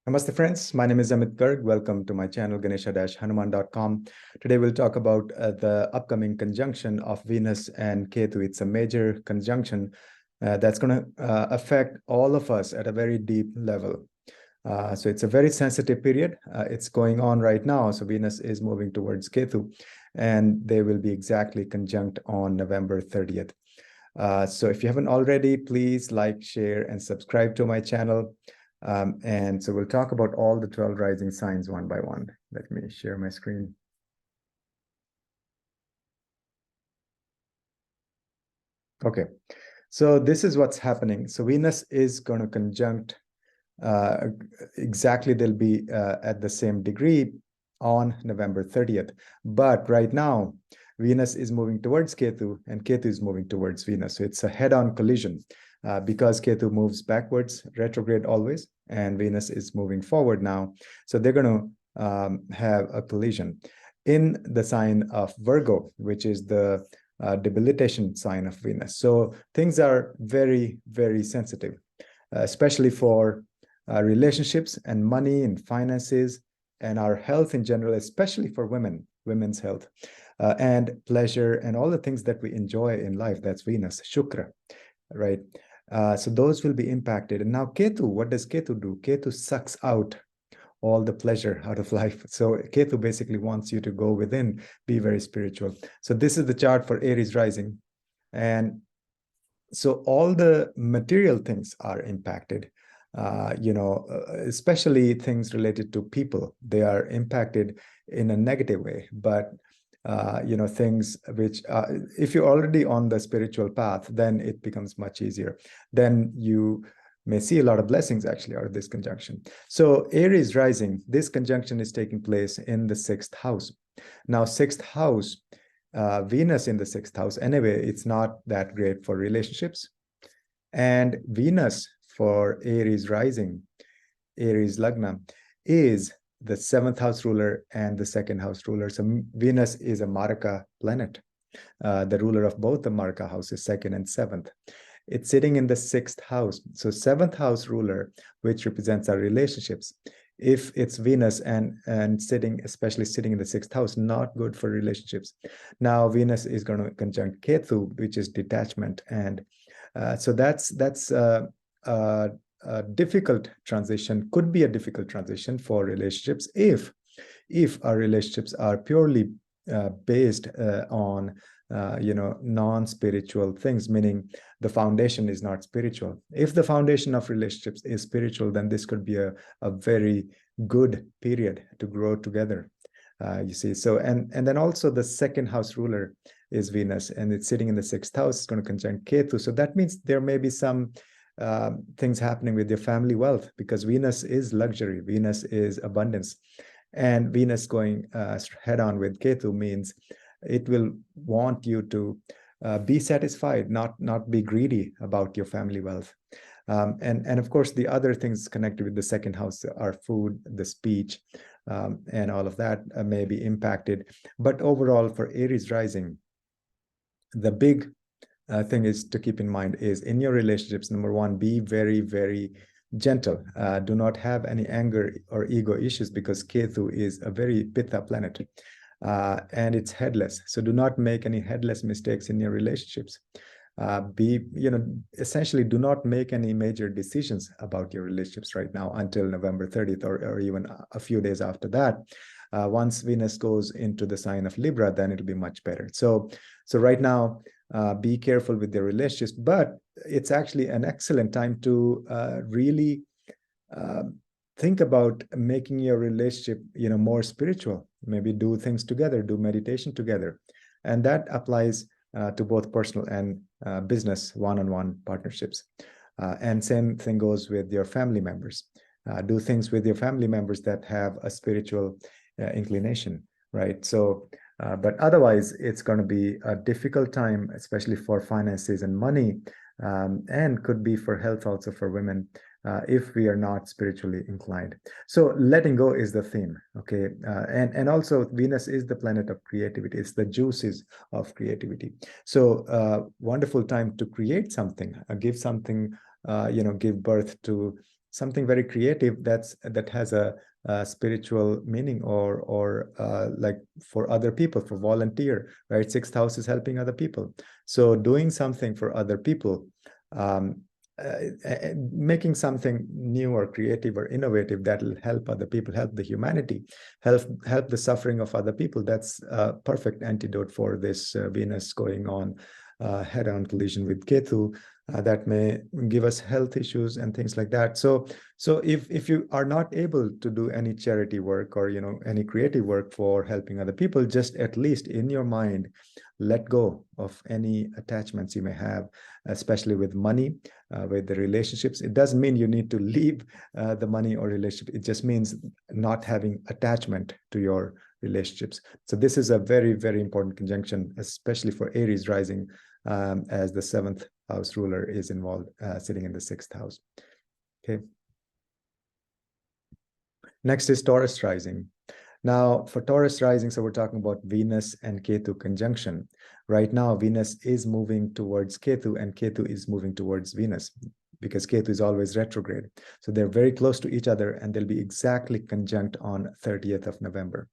Namaste friends, my name is Amit. Welcome to my channel Ganesha-Hanuman.com. Today we'll talk about the upcoming conjunction of Venus and Ketu. It's a major conjunction that's going to affect all of us at a very deep level. So it's a very sensitive period. It's going on right now. So Venus is moving towards Ketu and they will be exactly conjunct on November 30th. So if you haven't already, please like, share, and subscribe to my channel. And so we'll talk about all the 12 rising signs one by one. Let me share my screen. Okay, so this is what's happening. So Venus is going to conjunct exactly, they'll be at the same degree on November 30th. But right now, Venus is moving towards Ketu and Ketu is moving towards Venus. So it's a head-on collision. Because Ketu moves backwards, retrograde always, and Venus is moving forward now. So they're going to have a collision in the sign of Virgo, which is the debilitation sign of Venus. So things are very, very sensitive, especially for relationships and money and finances and our health in general, especially for women's health and pleasure and all the things that we enjoy in life. That's Venus, Shukra, right? So those will be impacted. And now Ketu, what does Ketu do? Ketu sucks out all the pleasure out of life. So Ketu basically wants you to go within, be very spiritual. So this is the chart for Aries rising. And so all the material things are impacted, especially things related to people. They are impacted in a negative way, but things which, if you're already on the spiritual path, then it becomes much easier. Then you may see a lot of blessings actually out of this conjunction. So Aries rising, this conjunction is taking place in the 6th house. Now, 6th house, Venus in the 6th house, anyway, it's not that great for relationships. And Venus for Aries rising, Aries Lagna, is the 7th house ruler and the 2nd house ruler. So Venus is a Maraka planet, the ruler of both the Maraka houses, 2nd and 7th. It's sitting in the 6th house. So 7th house ruler, which represents our relationships, if it's Venus and especially sitting in the 6th house, not good for relationships. Now Venus is going to conjunct Ketu, which is detachment, and so that's a difficult transition, could be a difficult transition for relationships if our relationships are purely based on non-spiritual things, meaning the foundation is not spiritual. If the foundation of relationships is spiritual, then this could be a very good period to grow together. You see, so and then also the 2nd house ruler is Venus, and it's sitting in the 6th house. It's going to conjunct Ketu. So that means there may be some things happening with your family wealth, because Venus is luxury, Venus is abundance, and Venus going head on with Ketu means it will want you to be satisfied, not be greedy about your family wealth. And of course, the other things connected with the 2nd house are food, the speech, and all of that may be impacted. But overall, for Aries rising, the big thing is to keep in mind is in your relationships, number one, be very, very gentle. Do not have any anger or ego issues, because Ketu is a very Pitta planet and it's headless. So do not make any headless mistakes in your relationships. Essentially do not make any major decisions about your relationships right now until November 30th or even a few days after that. Once Venus goes into the sign of Libra, then it'll be much better. So right now, be careful with their relationships, but it's actually an excellent time to really think about making your relationship, more spiritual. Maybe do things together, do meditation together, and that applies to both personal and business one-on-one partnerships. And same thing goes with your family members. Do things with your family members that have a spiritual inclination, right? So but otherwise, it's going to be a difficult time, especially for finances and money, and could be for health also for women, if we are not spiritually inclined. So letting go is the theme, okay? And also Venus is the planet of creativity. It's the juices of creativity. So wonderful time to create something, give something, give birth to something very creative that has a spiritual meaning, or like for other people, for volunteer, right? Sixth house is helping other people. So doing something for other people, making something new or creative or innovative that will help other people, help the humanity, help the suffering of other people. That's a perfect antidote for this Venus going on head-on collision with Ketu. That may give us health issues and things like that. So if you are not able to do any charity work, or any creative work for helping other people, just at least in your mind, let go of any attachments you may have, especially with money, with the relationships. It doesn't mean you need to leave the money or relationship. It just means not having attachment to your relationships. So this is a very, very important conjunction, especially for Aries rising, as the 7th house ruler is involved, sitting in the 6th house. Okay. Next is Taurus rising. Now, for Taurus rising, so we're talking about Venus and Ketu conjunction. Right now, Venus is moving towards Ketu, and Ketu is moving towards Venus, because Ketu is always retrograde. So they're very close to each other, and they'll be exactly conjunct on 30th of November.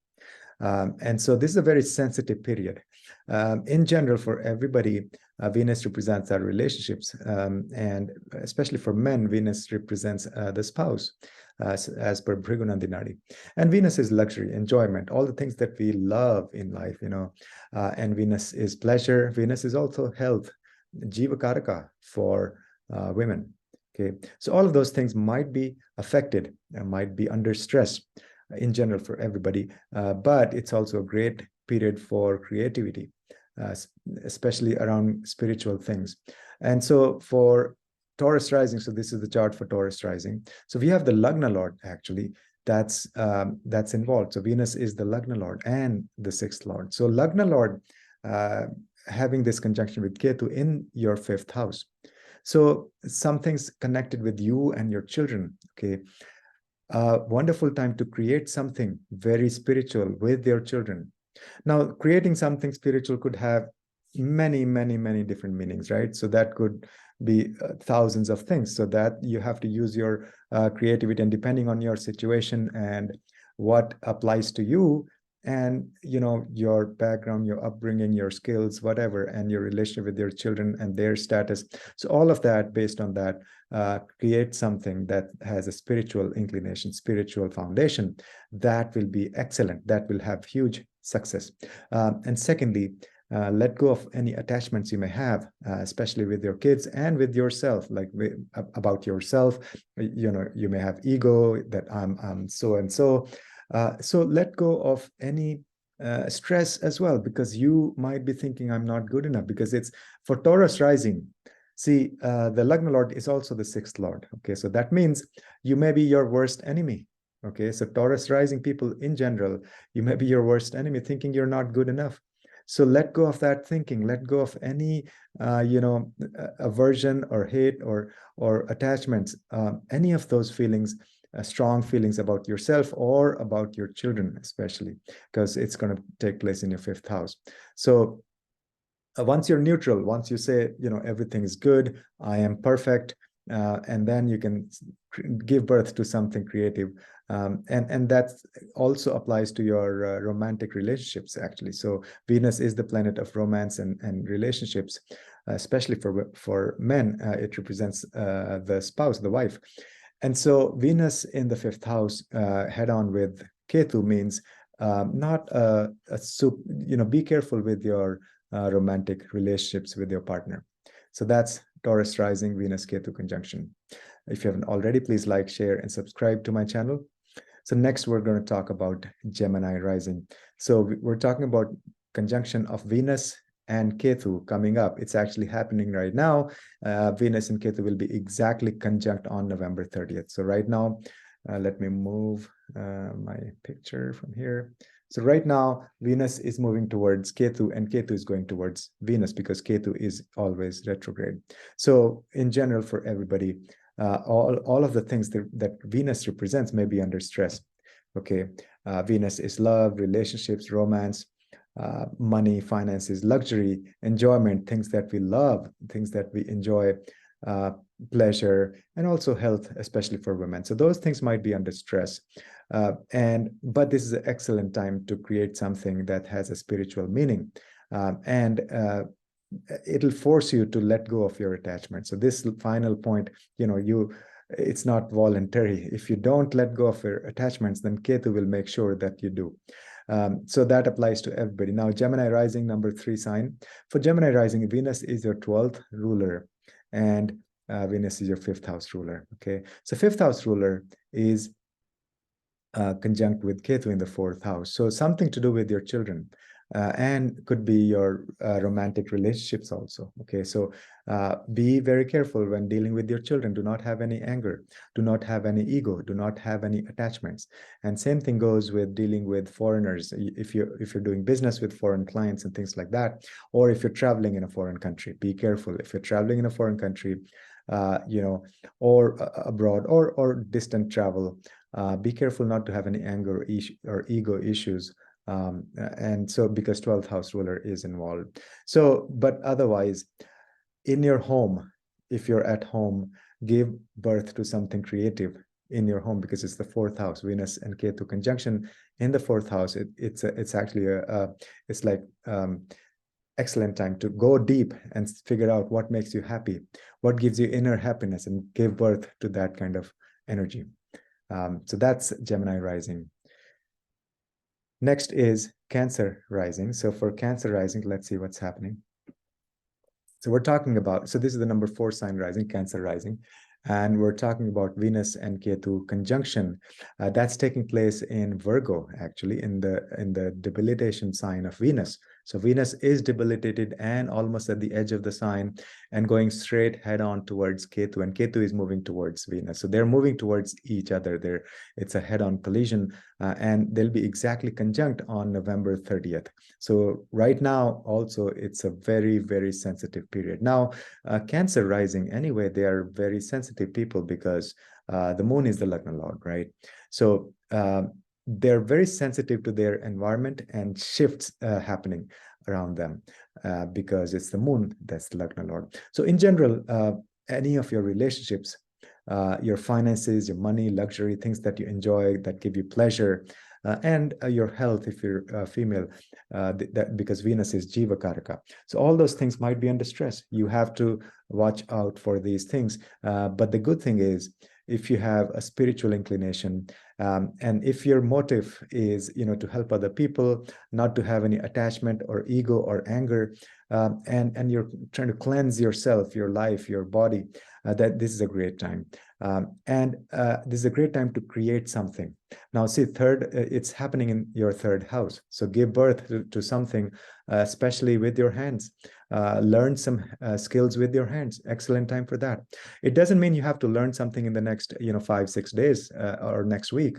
And so this is a very sensitive period. In general, for everybody, Venus represents our relationships. And especially for men, Venus represents the spouse, as per Bhrigunandinadi. And Venus is luxury, enjoyment, all the things that we love in life, and Venus is pleasure. Venus is also health, Jiva Karaka for women. Okay, so all of those things might be affected and might be under stress in general for everybody, but it's also a great period for creativity, especially around spiritual things. And so for Taurus rising, so this is the chart for Taurus rising. So we have the Lagna Lord, actually, that's involved. So Venus is the Lagna Lord and the 6th Lord. So Lagna Lord having this conjunction with Ketu in your 5th house. So something's connected with you and your children, okay? Wonderful time to create something very spiritual with your children. Now, creating something spiritual could have many, many, many different meanings, right? So that could be thousands of things. So that you have to use your creativity, and depending on your situation and what applies to you, and your background, your upbringing, your skills, whatever, and your relationship with your children and their status. So all of that, based on that, create something that has a spiritual inclination, spiritual foundation, that will be excellent, that will have huge success. And secondly, let go of any attachments you may have, especially with your kids and with yourself, like about yourself. You may have ego, that I'm so and so. So let go of any stress as well, because you might be thinking I'm not good enough, because it's for Taurus rising. See, the Lagna Lord is also the 6th Lord. Okay, so that means you may be your worst enemy. Okay, so Taurus rising people in general, you may be your worst enemy, thinking you're not good enough. So let go of that thinking. Let go of any, aversion or hate or attachments, any of those feelings, strong feelings about yourself or about your children, especially, because it's going to take place in your 5th house. So once you're neutral, once you say, everything is good, I am perfect, and then you can give birth to something creative. And that also applies to your romantic relationships, actually. So Venus is the planet of romance and relationships, especially for men. It represents the spouse, the wife. And so Venus in the 5th house, head-on with Ketu, means not be careful with your romantic relationships with your partner. So that's Taurus rising, Venus Ketu conjunction. If you haven't already, please like, share, and subscribe to my channel. So next, we're going to talk about Gemini rising. So we're talking about conjunction of Venus and Ketu coming up. It's actually happening right now. Venus and Ketu will be exactly conjunct on November 30th. So right now, let me move my picture from here. So right now, Venus is moving towards Ketu, and Ketu is going towards Venus, because Ketu is always retrograde. So in general, for everybody, all of the things that Venus represents may be under stress. Okay, Venus is love, relationships, romance, money, finances, luxury, enjoyment, things that we love, things that we enjoy, pleasure, and also health, especially for women. So those things might be under stress. But this is an excellent time to create something that has a spiritual meaning. And it'll force you to let go of your attachment. So this final point, it's not voluntary. If you don't let go of your attachments, then Ketu will make sure that you do. So that applies to everybody. Now, Gemini rising, number 3 sign. For Gemini rising, Venus is your 12th ruler, and Venus is your 5th house ruler. Okay, so 5th house ruler is conjunct with Ketu in the 4th house. So something to do with your children. And could be your romantic relationships also. Okay, so be very careful when dealing with your children. Do not have any anger, do not have any ego, do not have any attachments. And same thing goes with dealing with foreigners. If you're doing business with foreign clients and things like that, or if you're traveling in a foreign country, be careful. If you're traveling in a foreign country, or abroad, or distant travel, be careful not to have any anger or ego issues. And so because 12th house ruler is involved. So, but otherwise, in your home, if you're at home, give birth to something creative in your home, because it's the 4th house. Venus and Ketu conjunction in the 4th house. It's actually it's like excellent time to go deep and figure out what makes you happy, what gives you inner happiness, and give birth to that kind of energy. So that's Gemini rising. Next is Cancer rising. So for Cancer rising, let's see what's happening. So we're talking about, so this is the number 4 sign rising, Cancer rising. And we're talking about Venus and Ketu conjunction. That's taking place in Virgo, actually, in the debilitation sign of Venus. So Venus is debilitated and almost at the edge of the sign and going straight head on towards Ketu, and Ketu is moving towards Venus. So they're moving towards each other. It's a head-on collision, and they'll be exactly conjunct on November 30th. So right now, also, it's a very, very sensitive period. Now, Cancer rising, anyway, they are very sensitive people because the moon is the Lagna lord, right? So they're very sensitive to their environment and shifts happening around them because it's the moon that's the Lagna lord. So in general, any of your relationships, your finances, your money, luxury, things that you enjoy, that give you pleasure, and your health if you're female, because Venus is Jiva Karaka. So all those things might be under stress. You have to watch out for these things. But the good thing is, if you have a spiritual inclination, and if your motive is, to help other people, not to have any attachment or ego or anger, and you're trying to cleanse yourself, your life, your body, that this is a great time. And this is a great time to create something. Now, see, it's happening in your 3rd house. So give birth to something, especially with your hands. Learn some skills with your hands. Excellent time for that. It doesn't mean you have to learn something in the next 5-6 days or next week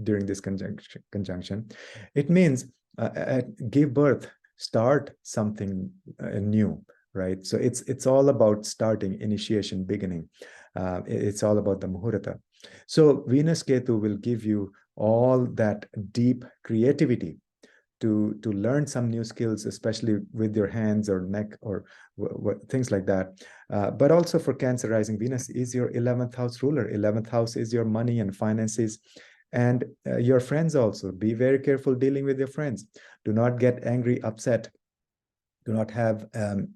during this conjunction. It means give birth, start something new, right? So it's all about starting, initiation, beginning. It's all about the Muhurta. So Venus Ketu will give you all that deep creativity to learn some new skills, especially with your hands or neck or things like that. But also for Cancer rising, Venus is your 11th house ruler. 11th house is your money and finances, and your friends also. Be very careful dealing with your friends. Do not get angry, upset. Do not have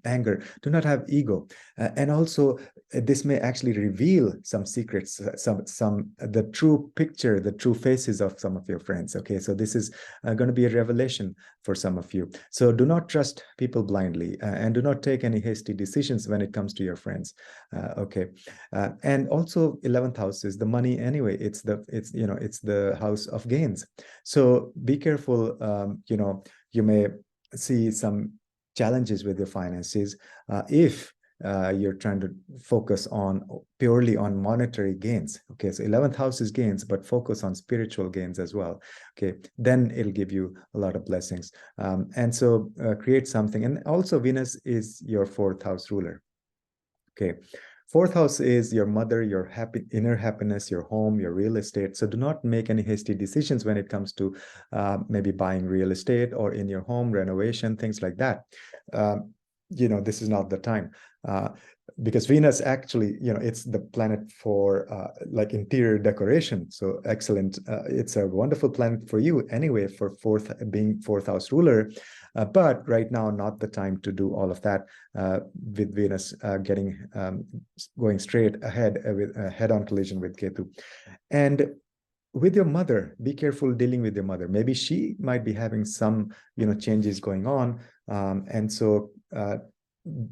anger, do not have ego. And also, this may actually reveal some secrets, the true picture, the true faces of some of your friends. Okay, so this is going to be a revelation for some of you. So do not trust people blindly, and do not take any hasty decisions when it comes to your friends. Okay, and also 11th house is the money anyway. It's the house of gains. So be careful. You may see some challenges with your finances if you're trying to focus purely on monetary gains. Okay, so 11th house is gains, but focus on spiritual gains as well. Okay, then it'll give you a lot of blessings. And so create something. And also Venus is your 4th house ruler. Okay, 4th house is your mother, your inner happiness, your home, your real estate. So do not make any hasty decisions when it comes to maybe buying real estate or in your home, renovation, things like that. This is not the time. because Venus actually, it's the planet for like interior decoration. So excellent. It's a wonderful planet for you anyway, for being fourth house ruler. But right now, not the time to do all of that with Venus going straight ahead with a head-on collision with Ketu. And with your mother, be careful dealing with your mother. Maybe she might be having some, changes going on. And so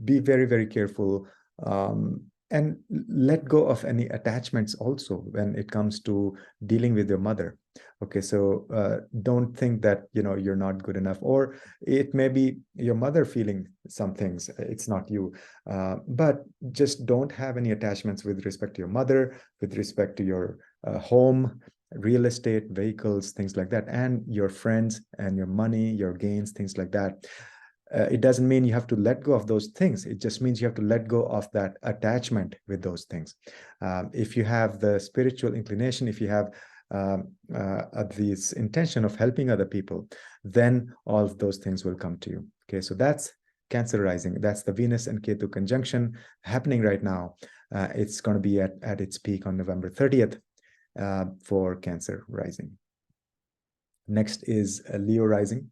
be very, very careful, and let go of any attachments also when it comes to dealing with your mother. Okay, so don't think that, you're not good enough, or it may be your mother feeling some things. It's not you. But just don't have any attachments with respect to your mother, with respect to your home, real estate, vehicles, things like that, and your friends and your money, your gains, things like that. It doesn't mean you have to let go of those things. It just means you have to let go of that attachment with those things. If you have the spiritual inclination, if you have this intention of helping other people, then all of those things will come to you. Okay, so that's Cancer rising. That's the Venus and Ketu conjunction happening right now. It's going to be at its peak on November 30th for Cancer rising. Next is Leo rising.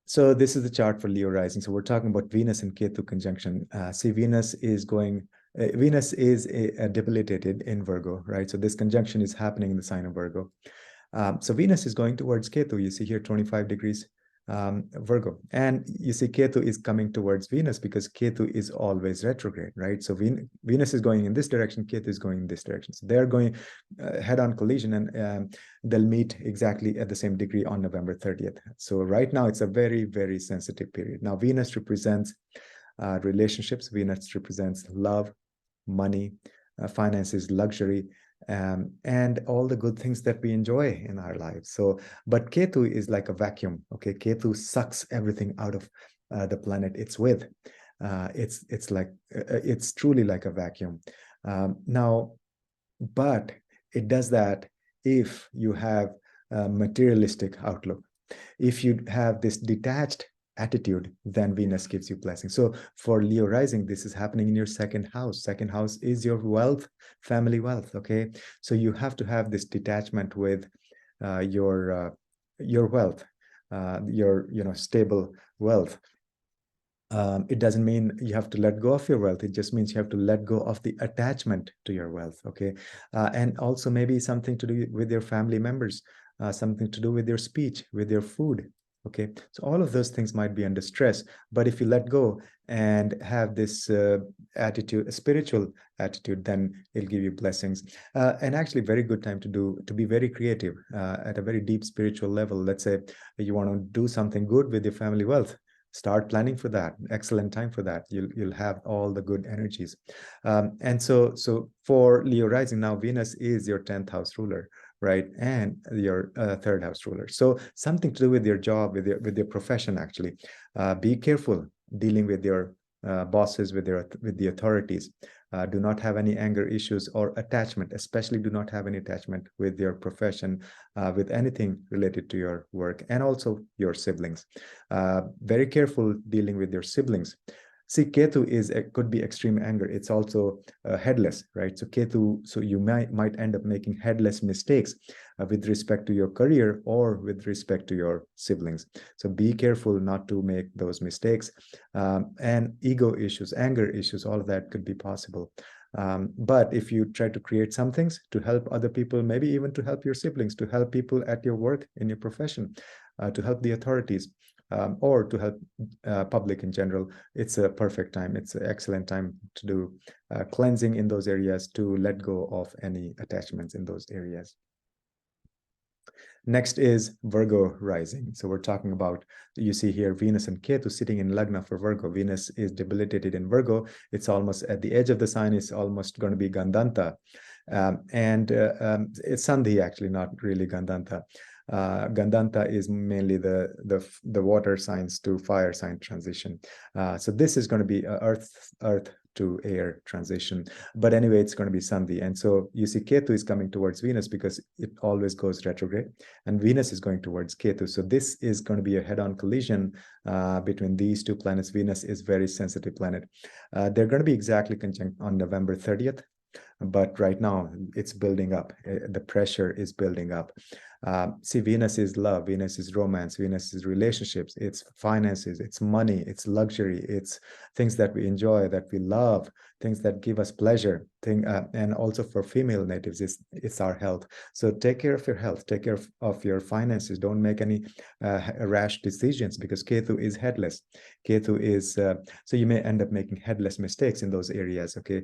So this is the chart for Leo rising. So we're talking about Venus and Ketu conjunction. See, Venus is debilitated in Virgo, right? So this conjunction is happening in the sign of Virgo. So Venus is going towards Ketu. You see here 25 degrees Virgo. And you see Ketu is coming towards Venus because Ketu is always retrograde, right? So Venus is going in this direction, Ketu is going in this direction. So they're going head-on collision, and they'll meet exactly at the same degree on November 30th. So right now it's a very, very sensitive period. Now Venus represents relationships. Venus represents love, money, finances, luxury, and all the good things that we enjoy in our lives. So, but Ketu is like a vacuum. Okay, Ketu sucks everything out of the planet it's with. It's truly like a vacuum. Now, but it does that if you have a materialistic outlook. If you have this detached attitude, then Venus gives you blessings. So for Leo rising, this is happening in your second house. Second house is your wealth, family wealth. Okay, so you have to have this detachment with your wealth, your stable wealth. It doesn't mean you have to let go of your wealth. It just means you have to let go of the attachment to your wealth. Okay, and also maybe something to do with your family members, something to do with your speech, with your food. Okay, so all of those things might be under stress, but if you let go and have this attitude, a spiritual attitude, then it'll give you blessings. And actually, very good time to be very creative at a very deep spiritual level. Let's say you want to do something good with your family wealth. Start planning for that. Excellent time for that. You'll have all the good energies. And so for Leo rising now, Venus is your 10th house ruler, right? And your third house ruler. So something to do with your job, with your profession, actually. Be careful dealing with your bosses, with the authorities. Do not have any anger issues or attachment, especially do not have any attachment with your profession, with anything related to your work, and also your siblings. Very careful dealing with your siblings. See, Ketu could be extreme anger. It's also headless, right? So Ketu, so you might end up making headless mistakes with respect to your career or with respect to your siblings. So be careful not to make those mistakes. And ego issues, anger issues, all of that could be possible. But if you try to create some things to help other people, maybe even to help your siblings, to help people at your work, in your profession, to help the authorities, or to help public in general, it's a perfect time. It's an excellent time to do cleansing in those areas, to let go of any attachments in those areas. Next is Virgo rising. So we're talking about, you see here, Venus and Ketu sitting in Lagna for Virgo. Venus is debilitated in Virgo. It's almost at the edge of the sign. It's almost going to be Gandanta. It's Sandhi, actually, not really Gandanta. Gandanta is mainly the water signs to fire sign transition. So this is going to be earth to air transition. But anyway, it's going to be Sandhi. And so you see Ketu is coming towards Venus because it always goes retrograde, and Venus is going towards Ketu. So this is going to be a head-on collision between these two planets. Venus is very sensitive planet. They're going to be exactly conjunct on November 30th. But right now it's building up. The pressure is building up. See, Venus is love, Venus is romance, Venus is relationships, it's finances, it's money, it's luxury, it's things that we enjoy, that we love, things that give us pleasure. And also for female natives, it's our health. So take care of your health, take care of your finances. Don't make any rash decisions, because Ketu is headless. Ketu is so you may end up making headless mistakes in those areas. Okay,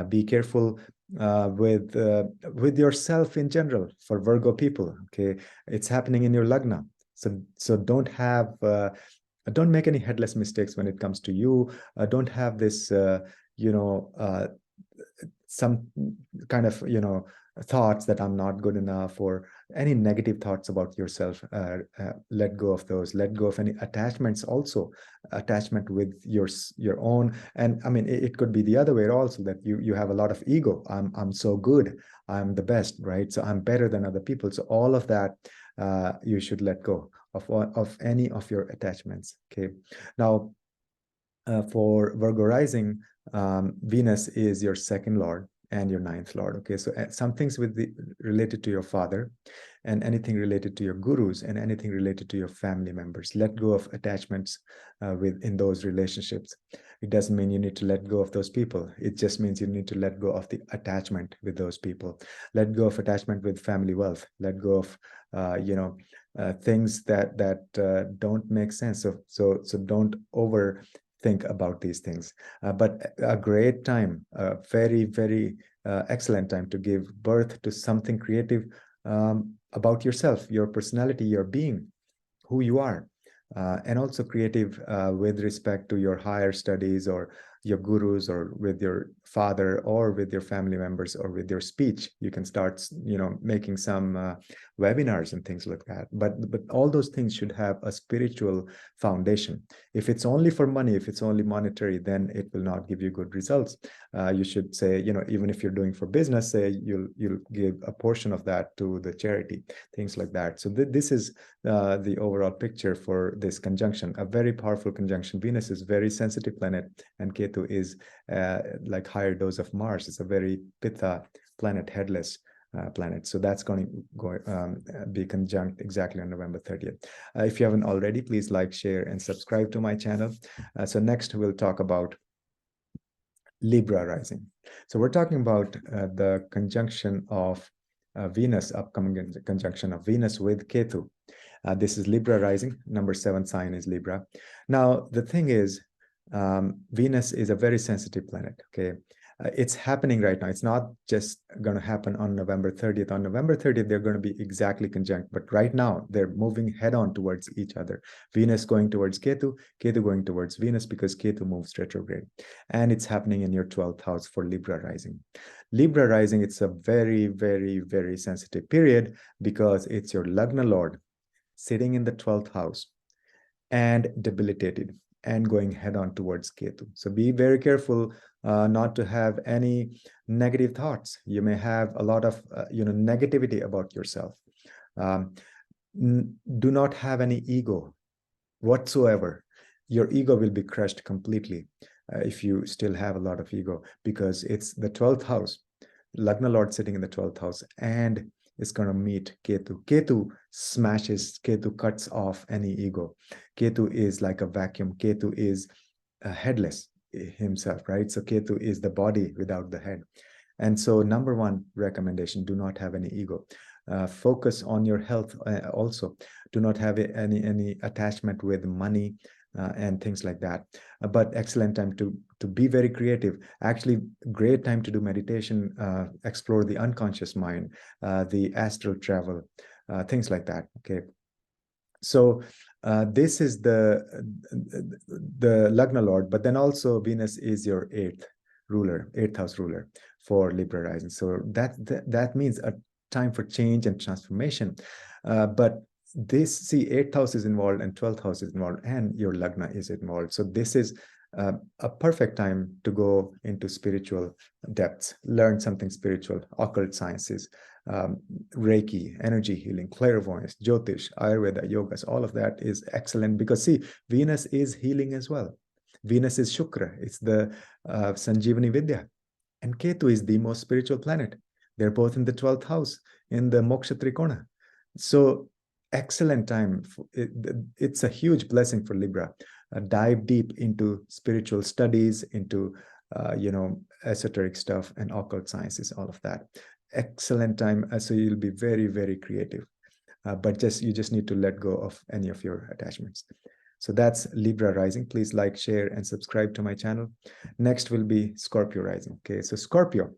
be careful with yourself in general. For Virgo people, okay, it's happening in your Lagna. So don't make any headless mistakes when it comes to you. Don't have this some kind of thoughts that I'm not good enough, or any negative thoughts about yourself. Let go of those. Let go of any attachments also. Attachment with your own. And I mean, it could be the other way also, that you have a lot of ego. I'm so good, I'm the best, right? So I'm better than other people. So all of that you should let go of any of your attachments. Okay, now for Virgo rising, Venus is your second lord and your ninth lord. Okay, so some things related to your father, and anything related to your gurus, and anything related to your family members. Let go of attachments in those relationships. It doesn't mean you need to let go of those people. It just means you need to let go of the attachment with those people. Let go of attachment with family wealth. Let go of things that don't make sense. So don't think about these things. But a great time, a very, very excellent time to give birth to something creative about yourself, your personality, your being, who you are. And also creative with respect to your higher studies, or your gurus, or with your father, or with your family members, or with your speech. You can start making some webinars and things like that. But all those things should have a spiritual foundation. If it's only for money, if it's only monetary, then it will not give you good results. You should say, even if you're doing for business, say you'll give a portion of that to the charity, things like that. So this is the overall picture for this conjunction. A very powerful conjunction. Venus is very sensitive planet, and Ketu is like higher dose of Mars. It's a very Pitta planet, headless planet. So that's going to be conjunct exactly on November 30th. If you haven't already, please like, share, and subscribe to my channel. So next we'll talk about Libra rising. So we're talking about the conjunction of Venus, upcoming conjunction of Venus with Ketu. This is Libra rising. Number 7 sign is Libra. Now, the thing is, Venus is a very sensitive planet. Okay, it's happening right now. It's not just going to happen on November 30th. On November 30th, they're going to be exactly conjunct. But right now, they're moving head-on towards each other. Venus going towards Ketu, Ketu going towards Venus, because Ketu moves retrograde. And it's happening in your 12th house for Libra rising. Libra rising, it's a very, very, very sensitive period, because it's your Lagna Lord sitting in the 12th house and debilitated, and going head-on towards Ketu. So be very careful not to have any negative thoughts. You may have a lot of negativity about yourself. Do not have any ego whatsoever. Your ego will be crushed completely if you still have a lot of ego, because it's the 12th house, Lagna Lord sitting in the 12th house, and it's going to meet Ketu. Ketu smashes, Ketu cuts off any ego. Ketu is like a vacuum. Ketu is headless himself, right? So Ketu is the body without the head. And so number one recommendation, do not have any ego. Focus on your health also. Do not have any attachment with money and things like that. But excellent time to be very creative. Actually, great time to do meditation, explore the unconscious mind, the astral travel, things like that. Okay. So this is the Lagna Lord, but then also Venus is your eighth house ruler for Libra rising. So that means a time for change and transformation. But this, see, 8th house is involved, and 12th house is involved, and your Lagna is involved. So this is a perfect time to go into spiritual depths, learn something spiritual, occult sciences, Reiki, energy healing, clairvoyance, Jyotish, Ayurveda, yogas, all of that is excellent because see, Venus is healing as well. Venus is Shukra, it's the Sanjeevani Vidya. And Ketu is the most spiritual planet. They're both in the 12th house, in the Moksha Trikona. So excellent time. It's a huge blessing for Libra. Dive deep into spiritual studies, into esoteric stuff and occult sciences, all of that. Excellent time. So you'll be very, very creative. But you just need to let go of any of your attachments. So that's Libra rising. Please like, share, and subscribe to my channel. Next will be Scorpio rising. Okay, so Scorpio.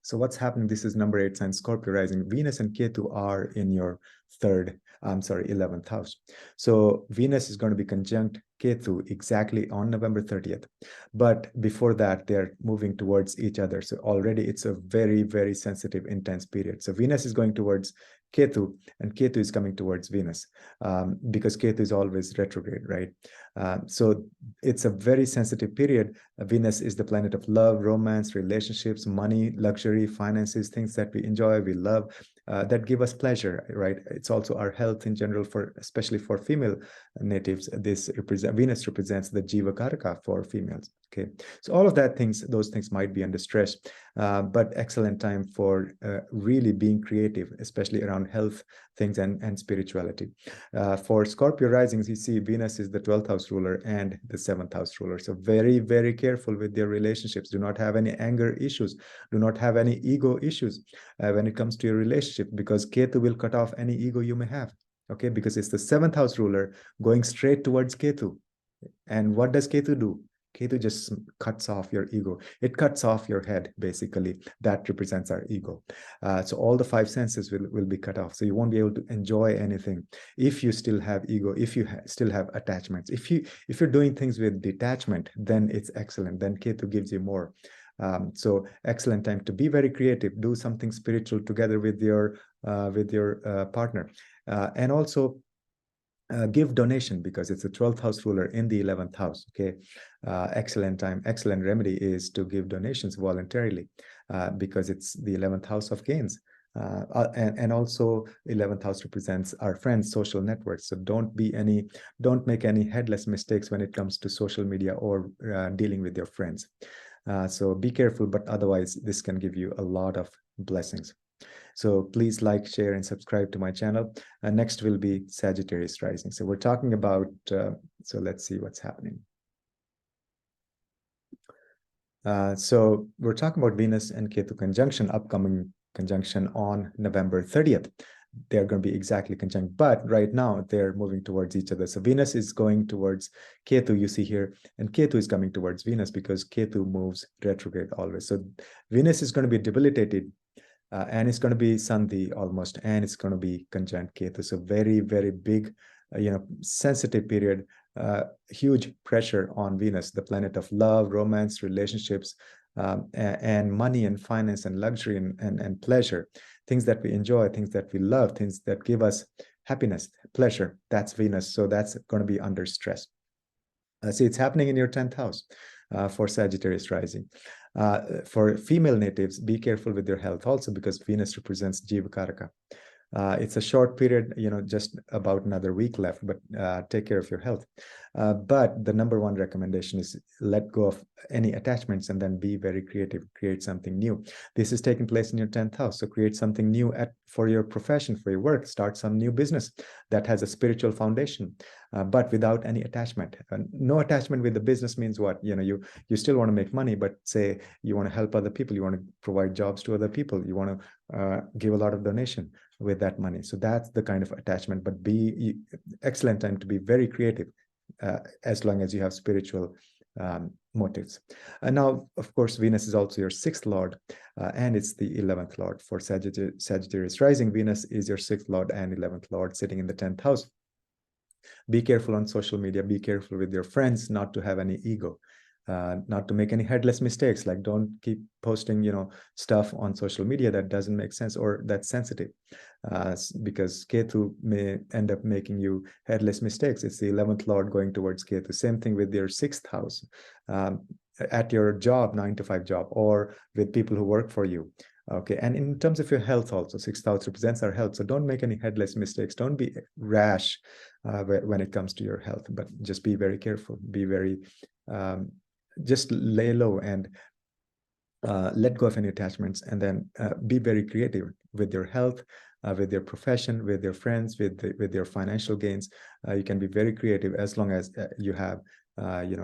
So what's happening? This is number 8 sign, Scorpio rising. Venus and Ketu are in your 11th house. So Venus is going to be conjunct Ketu exactly on November 30th. But before that, they're moving towards each other. So already it's a very, very sensitive, intense period. So Venus is going towards Ketu and Ketu is coming towards Venus because Ketu is always retrograde, right? So it's a very sensitive period. Venus is the planet of love, romance, relationships, money, luxury, finances, things that we enjoy, we love, that give us pleasure, right? It's also our health in general, especially for female natives. Venus represents the Jiva Karaka for females. Okay, so all of those things might be under stress, but excellent time for really being creative, especially around health things and spirituality. For Scorpio risings, you see Venus is the 12th house ruler and the 7th house ruler. So very, very careful with their relationships. Do not have any anger issues. Do not have any ego issues when it comes to your relationship, because Ketu will cut off any ego you may have. Okay, because it's the 7th house ruler going straight towards Ketu. And what does Ketu do? Ketu just cuts off your ego. It cuts off your head, basically. That represents our ego. So all the 5 senses will be cut off. So you won't be able to enjoy anything if you still have ego, if you still have attachments. If you're doing things with detachment, then it's excellent. Then Ketu gives you more. So excellent time to be very creative. Do something spiritual together with your partner, and also give donation, because it's a 12th house ruler in the 11th house. Okay, excellent time. Excellent remedy is to give donations voluntarily, because it's the 11th house of gains. And also 11th house represents our friends, social networks. So don't make any headless mistakes when it comes to social media or dealing with your friends. So be careful, but otherwise this can give you a lot of blessings. So please like, share, and subscribe to my channel. Next will be Sagittarius rising. So we're talking about, so let's see what's happening. So we're talking about Venus and Ketu conjunction, upcoming conjunction on November 30th. They're going to be exactly conjunct, but right now they're moving towards each other. So Venus is going towards Ketu, you see here, and Ketu is coming towards Venus because Ketu moves retrograde always. So Venus is going to be debilitated, and it's going to be Sandhi almost, and it's going to be conjunct Ketu. So very, very big, sensitive period, huge pressure on Venus, the planet of love, romance, relationships, and money and finance and luxury and pleasure, things that we enjoy, things that we love, things that give us happiness, pleasure. That's Venus. So that's going to be under stress. See, it's happening in your 10th house for Sagittarius rising. For female natives, be careful with your health also, because Venus represents Jiva Karaka. It's a short period, just about another week left, but take care of your health. But the number one recommendation is let go of any attachments and then be very creative, create something new. This is taking place in your 10th house. So create something new for your profession, for your work, start some new business that has a spiritual foundation, but without any attachment. No attachment with the business means what? You still want to make money, but say you want to help other people, you want to provide jobs to other people, you want to give a lot of donation with that money. So that's the kind of attachment, but excellent time to be very creative, as long as you have spiritual motives. And now, of course, Venus is also your 6th lord, and it's the 11th lord. For Sagittarius rising, Venus is your 6th lord and 11th lord sitting in the 10th house. Be careful on social media, be careful with your friends, not to have any ego. not to make any headless mistakes. Like, don't keep posting, stuff on social media that doesn't make sense or that's sensitive, because Ketu may end up making you headless mistakes. It's the 11th lord going towards Ketu. Same thing with your 6th house, at your job, 9 to 5 job, or with people who work for you. Okay, and in terms of your health also, 6th house represents our health. So don't make any headless mistakes. Don't be rash when it comes to your health, but just be very careful. Be very, just lay low and let go of any attachments, and then be very creative with your health, with your profession, with your friends, with your financial gains. You can be very creative as long as you have,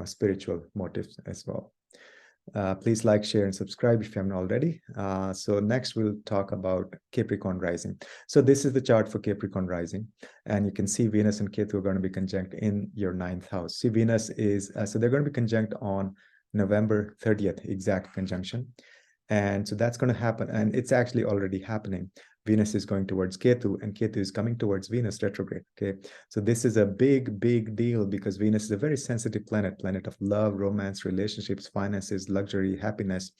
spiritual motives as well. Please like, share, and subscribe if you haven't already. So next we'll talk about Capricorn rising. So this is the chart for Capricorn rising, and you can see Venus and Ketu are going to be conjunct in your 9th house. See, Venus is, so they're going to be conjunct on November 30th, exact conjunction. And so that's going to happen, and it's actually already happening. Venus is going towards Ketu, and Ketu is coming towards Venus retrograde. Okay, so this is a big deal, because Venus is a very sensitive planet of love, romance, relationships, finances, luxury, happiness.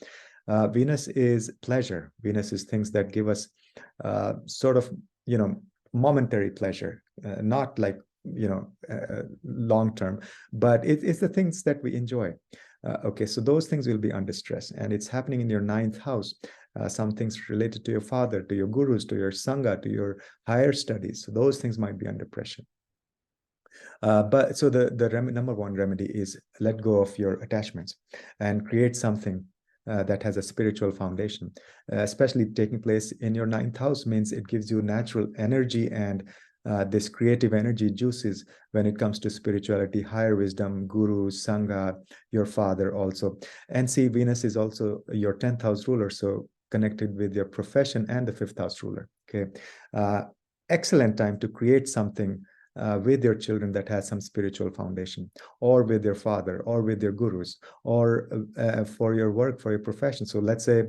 Venus is pleasure. Venus is things that give us sort of, momentary pleasure, not like, long term, but it's the things that we enjoy. Okay, so those things will be under stress, and it's happening in your 9th house. Some things related to your father, to your gurus, to your sangha, to your higher studies. So those things might be under pressure. But so the number one remedy is let go of your attachments and create something that has a spiritual foundation. Especially taking place in your 9th house means it gives you natural energy and this creative energy juices when it comes to spirituality, higher wisdom, guru, sangha, your father also. And see, Venus is also your 10th house ruler, so connected with your profession and the 5th house ruler. Okay, excellent time to create something with your children that has some spiritual foundation, or with your father, or with your gurus, or for your work, for your profession. So let's say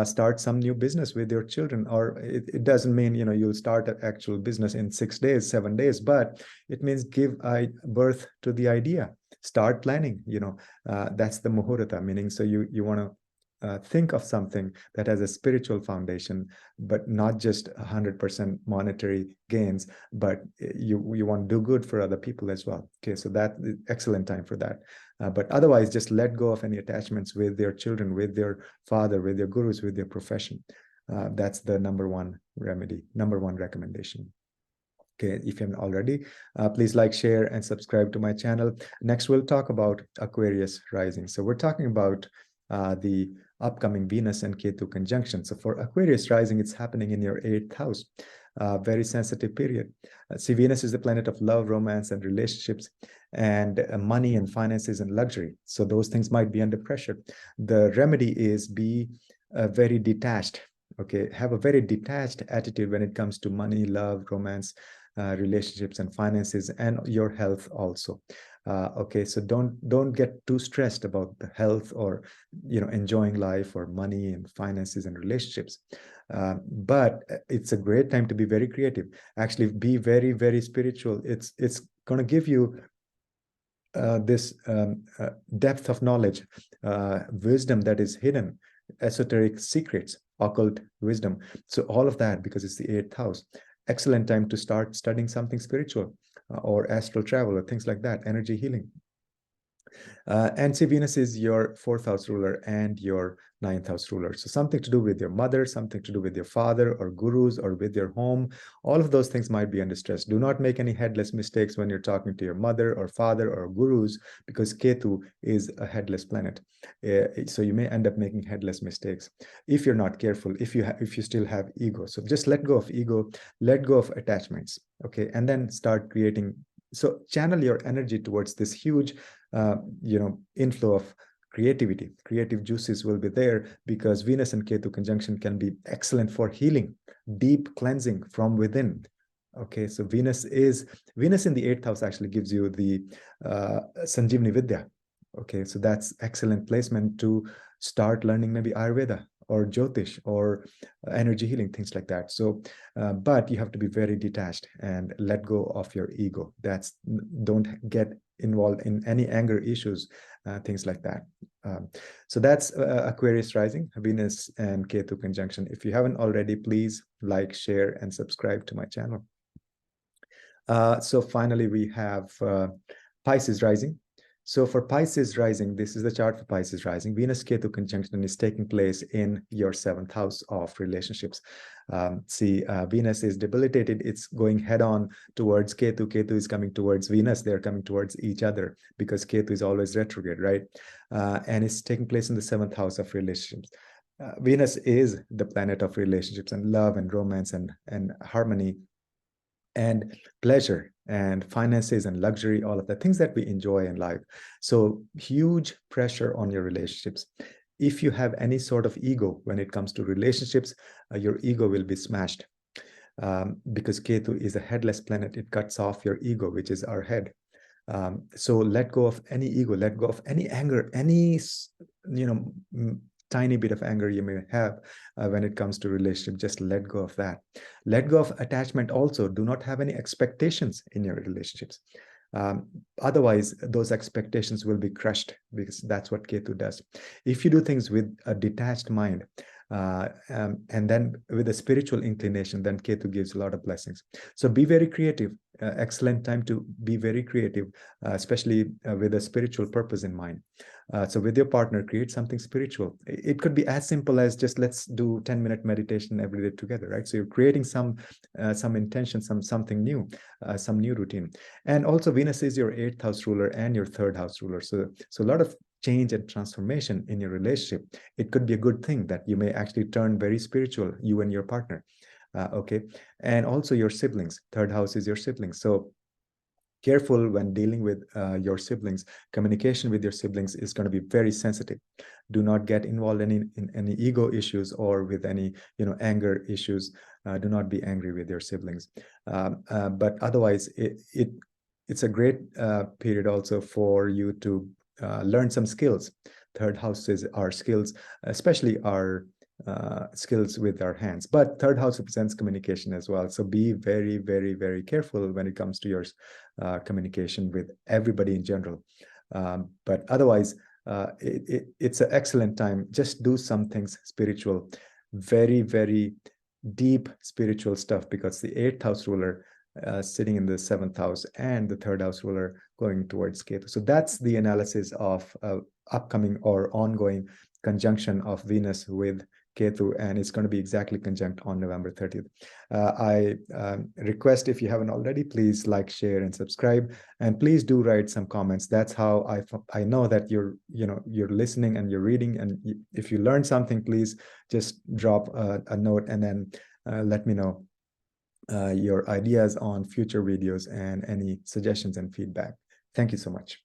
start some new business with your children, or it doesn't mean you'll start an actual business in 6 days, 7 days, but it means give birth to the idea, start planning. That's the muhurta, meaning so you want to think of something that has a spiritual foundation, but not just 100% monetary gains, but you want to do good for other people as well. Okay, so that excellent time for that. But otherwise, just let go of any attachments with their children, with their father, with their gurus, with their profession. That's the number one remedy, number one recommendation. Okay, if you haven't already, please like, share, and subscribe to my channel. Next, we'll talk about Aquarius rising. So we're talking about the upcoming Venus and Ketu conjunction. So for Aquarius rising, it's happening in your 8th house. Very sensitive period. See, Venus is the planet of love, romance, and relationships, and money and finances and luxury. So those things might be under pressure. The remedy is be very detached. Okay, have a very detached attitude when it comes to money, love, romance, relationships, and finances, and your health also. Okay, so don't get too stressed about the health, or enjoying life, or money and finances and relationships. But it's a great time to be very creative. Actually, be very spiritual. It's going to give you this depth of knowledge, wisdom that is hidden, esoteric secrets, occult wisdom. So all of that, because it's the 8th house. Excellent time to start studying something spiritual, or astral travel, or things like that, energy healing. And see, Venus is your 4th house ruler and your 9th house ruler. So something to do with your mother, something to do with your father, or gurus, or with your home. All of those things might be under stress. Do not make any headless mistakes when you're talking to your mother, or father, or gurus, because Ketu is a headless planet. So you may end up making headless mistakes if you're not careful, if you still have ego. So just let go of ego, let go of attachments. Okay, and then start creating. So channel your energy towards this huge inflow of creativity. Creative juices will be there, because Venus and Ketu conjunction can be excellent for healing, deep cleansing from within. Okay, so Venus in the 8th house actually gives you the Sanjeevani Vidya. Okay, so that's excellent placement to start learning maybe Ayurveda, or Jyotish or energy healing, things like that. So, but you have to be very detached and let go of your ego. Don't get involved in any anger issues, things like that. So that's Aquarius rising, Venus and Ketu conjunction. If you haven't already, please like, share, and subscribe to my channel. So finally, we have Pisces rising. So for Pisces rising, this is the chart for Pisces rising. Venus-Ketu conjunction is taking place in your 7th house of relationships. Venus is debilitated. It's going head on towards Ketu. Ketu is coming towards Venus. They're coming towards each other because Ketu is always retrograde, right? And it's taking place in the 7th house of relationships. Venus is the planet of relationships and love and romance and harmony and pleasure and finances and luxury, all of the things that we enjoy in life. So huge pressure on your relationships. If you have any sort of ego when it comes to relationships, your ego will be smashed because Ketu is a headless planet. It cuts off your ego, which is our head. So let go of any ego, let go of any anger, any, tiny bit of anger you may have when it comes to relationship. Just let go of that. Let go of attachment also. Do not have any expectations in your relationships. Otherwise, those expectations will be crushed because that's what Ketu does. If you do things with a detached mind, and then with a spiritual inclination, then Ketu gives a lot of blessings. So be very creative. Excellent time to be very creative, especially with a spiritual purpose in mind. So with your partner, create something spiritual. It could be as simple as just let's do 10-minute meditation every day together, right? So you're creating some intention, something new, some new routine. And also Venus is your 8th house ruler and your 3rd house ruler. So a lot of change and transformation in your relationship. It could be a good thing that you may actually turn very spiritual, you and your partner. Okay. And also your siblings. 3rd house is your siblings. So careful when dealing with your siblings. Communication with your siblings is going to be very sensitive. Do not get involved in any ego issues or with any anger issues. Do not be angry with your siblings. But otherwise, it's a great period also for you to learn some skills. 3rd house is our skills, especially our skills with our hands, but 3rd house represents communication as well. So be very, very, very careful when it comes to your communication with everybody in general. But otherwise, it's an excellent time. Just do some things spiritual, very, very deep spiritual stuff, because the 8th house ruler sitting in the 7th house and the 3rd house ruler going towards Ketu. So that's the analysis of upcoming or ongoing conjunction of Venus with Ketu, and it's going to be exactly conjunct on November 30th. I request, if you haven't already, please like, share, and subscribe, and please do write some comments. That's how I know that you're listening and you're reading, and if you learned something, please just drop a note and then let me know your ideas on future videos and any suggestions and feedback. Thank you so much.